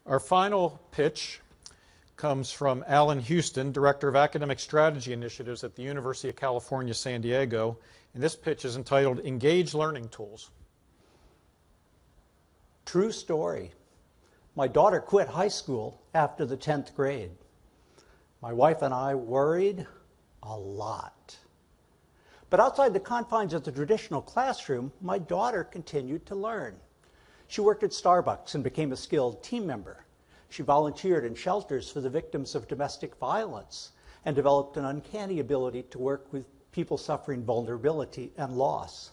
Our final pitch comes from Alan Houston, Director of Academic Strategy Initiatives at the University of California, San Diego. And this pitch is entitled Engage Learning Tools. True story. My daughter quit high school after the 10th grade. My wife and I worried a lot. But outside the confines of the traditional classroom, my daughter continued to learn. She worked at Starbucks and became a skilled team member. She volunteered in shelters for the victims of domestic violence and developed an uncanny ability to work with people suffering vulnerability and loss.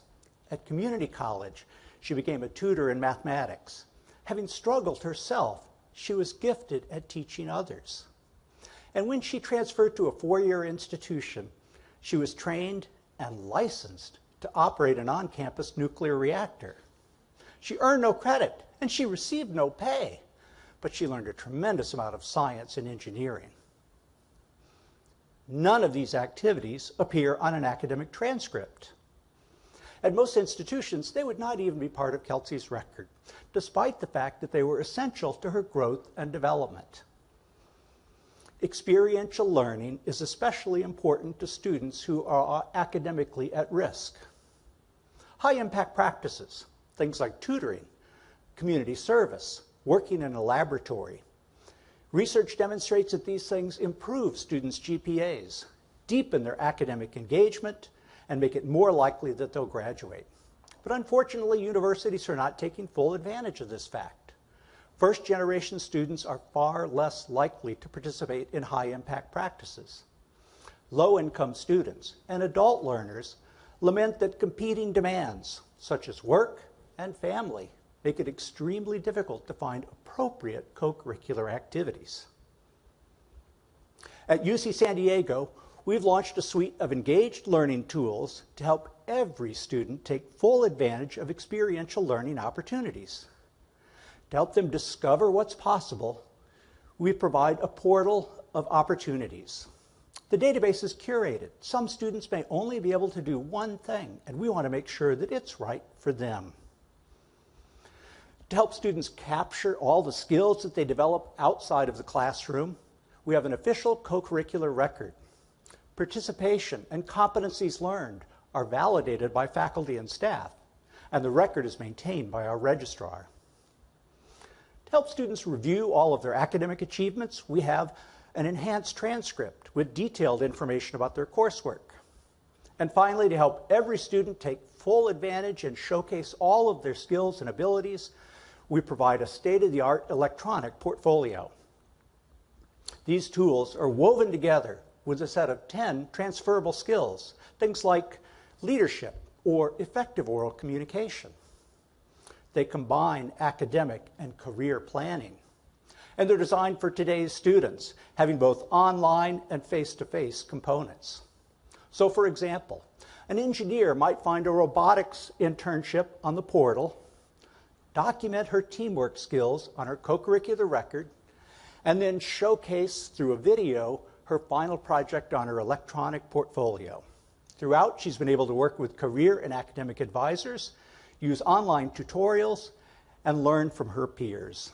At community college, she became a tutor in mathematics. Having struggled herself, she was gifted at teaching others. And when she transferred to a four-year institution, she was trained and licensed to operate an on-campus nuclear reactor. She earned no credit, and she received no pay, but she learned a tremendous amount of science and engineering. None of these activities appear on an academic transcript. At most institutions, they would not even be part of Kelsey's record, despite the fact that they were essential to her growth and development. Experiential learning is especially important to students who are academically at risk. High-impact practices, things like tutoring, community service, working in a laboratory. Research demonstrates that these things improve students' GPAs, deepen their academic engagement, and make it more likely that they'll graduate. But unfortunately, universities are not taking full advantage of this fact. First-generation students are far less likely to participate in high-impact practices. Low-income students and adult learners lament that competing demands, such as work and family, make it extremely difficult to find appropriate co-curricular activities. At UC San Diego, we've launched a suite of engaged learning tools to help every student take full advantage of experiential learning opportunities. To help them discover what's possible, we provide a portal of opportunities. The database is curated. Some students may only be able to do one thing, and we want to make sure that it's right for them. To help students capture all the skills that they develop outside of the classroom, we have an official co-curricular record. Participation and competencies learned are validated by faculty and staff, and the record is maintained by our registrar. To help students review all of their academic achievements, we have an enhanced transcript with detailed information about their coursework. And finally, to help every student take full advantage and showcase all of their skills and abilities, we provide a state-of-the-art electronic portfolio. These tools are woven together with a set of 10 transferable skills, things like leadership or effective oral communication. They combine academic and career planning. And they're designed for today's students, having both online and face-to-face components. So for example, an engineer might find a robotics internship on the portal, document her teamwork skills on her co-curricular record, and then showcase through a video her final project on her electronic portfolio. Throughout, she's been able to work with career and academic advisors, use online tutorials, and learn from her peers.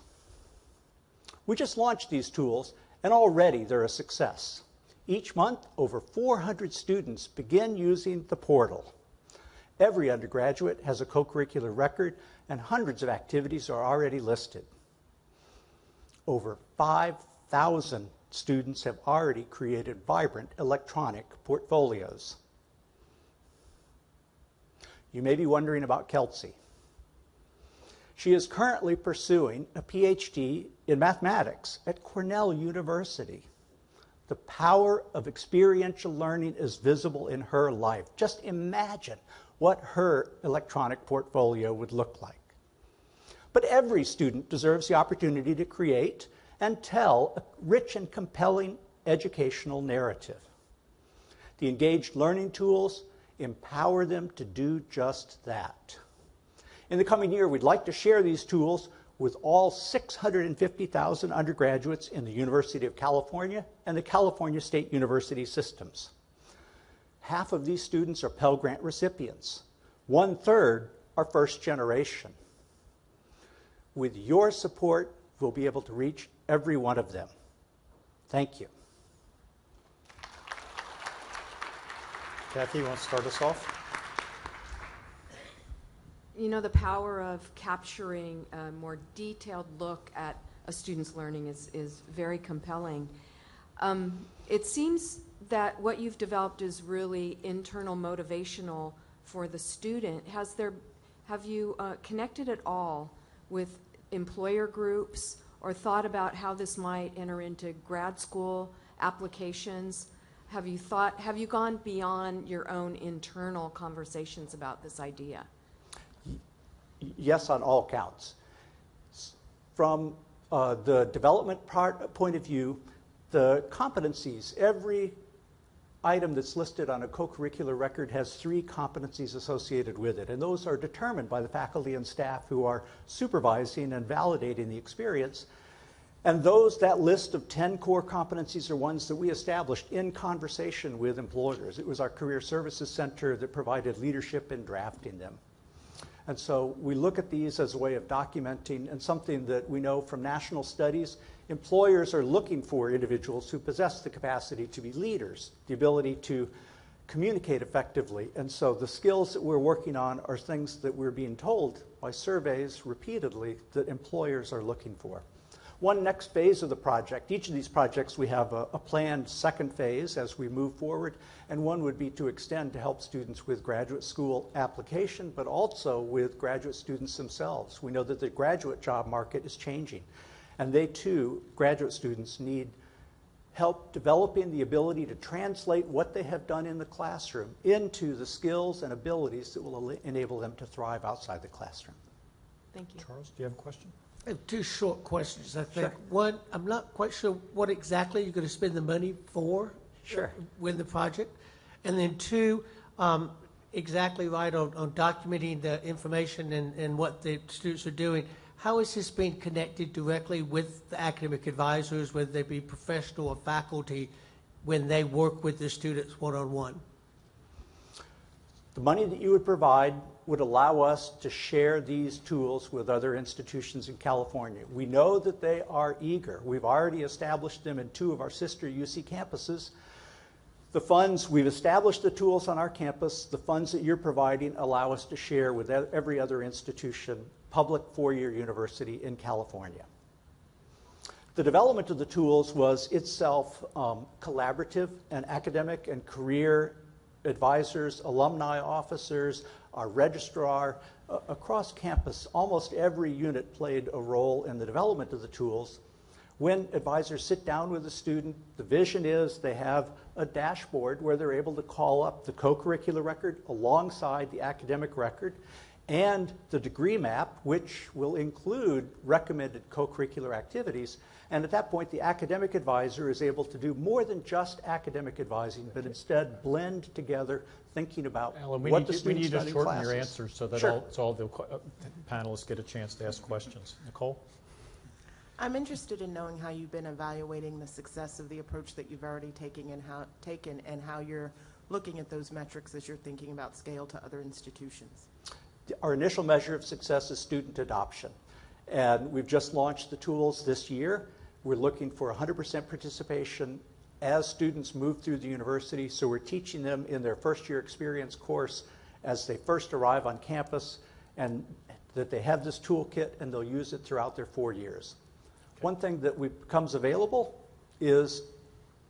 We just launched these tools, and already they're a success. Each month, over 400 students begin using the portal. Every undergraduate has a co-curricular record, and hundreds of activities are already listed. Over 5,000 students have already created vibrant electronic portfolios. You may be wondering about Kelsey. She is currently pursuing a PhD in mathematics at Cornell University. The power of experiential learning is visible in her life. Just imagine what her electronic portfolio would look like. But every student deserves the opportunity to create and tell a rich and compelling educational narrative. The engaged learning tools empower them to do just that. In the coming year, we'd like to share these tools with all 650,000 undergraduates in the University of California and the California State University systems. Half of these students are Pell Grant recipients. 1/3 are first generation. With your support, we'll be able to reach every one of them. Thank you. Kathy, you want to start us off? You know, the power of capturing a more detailed look at a student's learning is very compelling. It seems that what you've developed is really internal motivational for the student. Have you connected at all with employer groups or thought about how this might enter into grad school applications? Have you gone beyond your own internal conversations about this idea? Yes, on all counts. From the development point of view, the competencies, every item that's listed on a co-curricular record has 3 competencies associated with it, and those are determined by the faculty and staff who are supervising and validating the experience. And that list of 10 core competencies are ones that we established in conversation with employers. It was our Career Services Center that provided leadership in drafting them. And so we look at these as a way of documenting, and something that we know from national studies, employers are looking for individuals who possess the capacity to be leaders, the ability to communicate effectively. And so the skills that we're working on are things that we're being told by surveys repeatedly that employers are looking for. One next phase of the project, each of these projects we have a planned second phase as we move forward, and one would be to extend to help students with graduate school application, but also with graduate students themselves. We know that the graduate job market is changing, and they too, graduate students, need help developing the ability to translate what they have done in the classroom into the skills and abilities that will enable them to thrive outside the classroom. Thank you. Charles, do you have a question? I have 2 short questions, I think. Sure. One, I'm not quite sure what exactly you're going to spend the money for. Sure. With the project. And then 2, exactly right on documenting the information and what the students are doing. How is this being connected directly with the academic advisors, whether they be professional or faculty, when they work with the students one-on-one? The money that you would provide would allow us to share these tools with other institutions in California. We know that they are eager. We've already established them in 2 of our sister UC campuses. The funds, we've established the tools on our campus. The funds that you're providing allow us to share with every other institution, public 4-year university in California. The development of the tools was itself collaborative, and academic and career advisors, alumni officers, our registrar, across campus, almost every unit played a role in the development of the tools. When advisors sit down with a student, the vision is they have a dashboard where they're able to call up the co-curricular record alongside the academic record and the degree map, which will include recommended co-curricular activities. And at that point, the academic advisor is able to do more than just academic advising, but instead blend together thinking about Alan, what the students we need to study in shorten classes. your answers so that Sure. all the panelists get a chance to ask questions. Nicole? I'm interested in knowing how you've been evaluating the success of the approach that you've already taken and how you're looking at those metrics as you're thinking about scale to other institutions. Our initial measure of success is student adoption. And we've just launched the tools this year. We're looking for 100% participation as students move through the university. So we're teaching them in their first year experience course as they first arrive on campus, and that they have this toolkit and they'll use it throughout their 4 years. Okay. One thing that becomes available is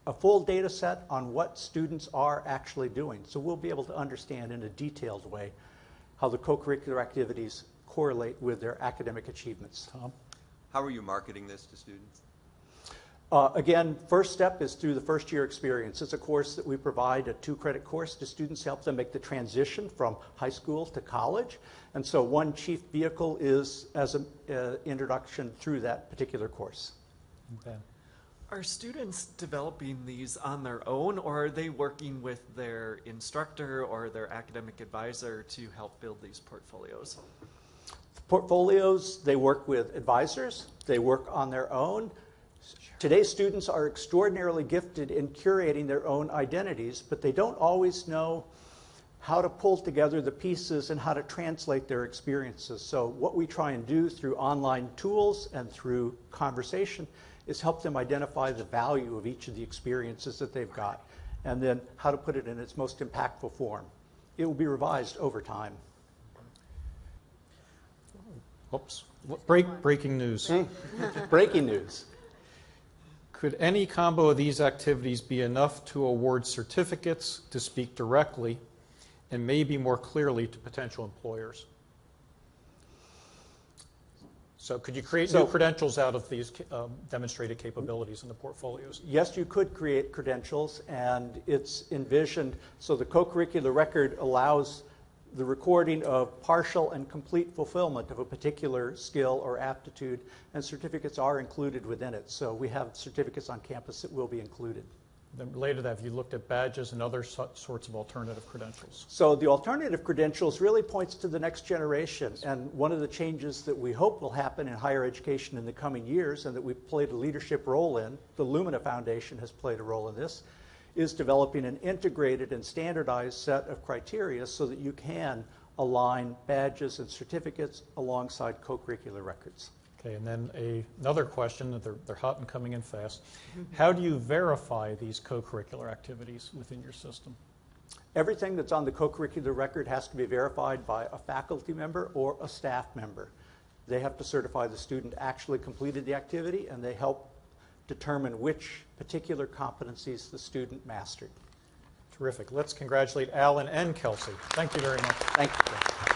a full data set on what students are actually doing. So we'll be able to understand in a detailed way how the co-curricular activities correlate with their academic achievements. Tom? How are you marketing this to students? Again, first step is through the first year experience. It's a course that we provide, a 2-credit course to students, help them make the transition from high school to college. And so one chief vehicle is as an introduction through that particular course. Okay. Are students developing these on their own, or are they working with their instructor or their academic advisor to help build these portfolios? Portfolios, they work with advisors, they work on their own. Today's students are extraordinarily gifted in curating their own identities, but they don't always know how to pull together the pieces and how to translate their experiences. So what we try and do through online tools and through conversation is help them identify the value of each of the experiences that they've got, and then how to put it in its most impactful form. It will be revised over time. Oops. Breaking news. Breaking news. Could any combo of these activities be enough to award certificates to speak directly and maybe more clearly to potential employers? So could you create new credentials out of these demonstrated capabilities in the portfolios? Yes, you could create credentials, and it's envisioned so the co-curricular record allows the recording of partial and complete fulfillment of a particular skill or aptitude, and certificates are included within it. So we have certificates on campus that will be included. Then related to that, have you looked at badges and other sorts of alternative credentials? So the alternative credentials really points to the next generation, and one of the changes that we hope will happen in higher education in the coming years, and that we've played a leadership role in, the Lumina Foundation has played a role in this, is developing an integrated and standardized set of criteria so that you can align badges and certificates alongside co-curricular records. Okay, and then another question that they're hot and coming in fast. How do you verify these co-curricular activities within your system? Everything that's on the co-curricular record has to be verified by a faculty member or a staff member. They have to certify the student actually completed the activity, and they help determine which particular competencies the student mastered. Terrific. Let's congratulate Alan and Kelsey. Thank you very much. Thank you.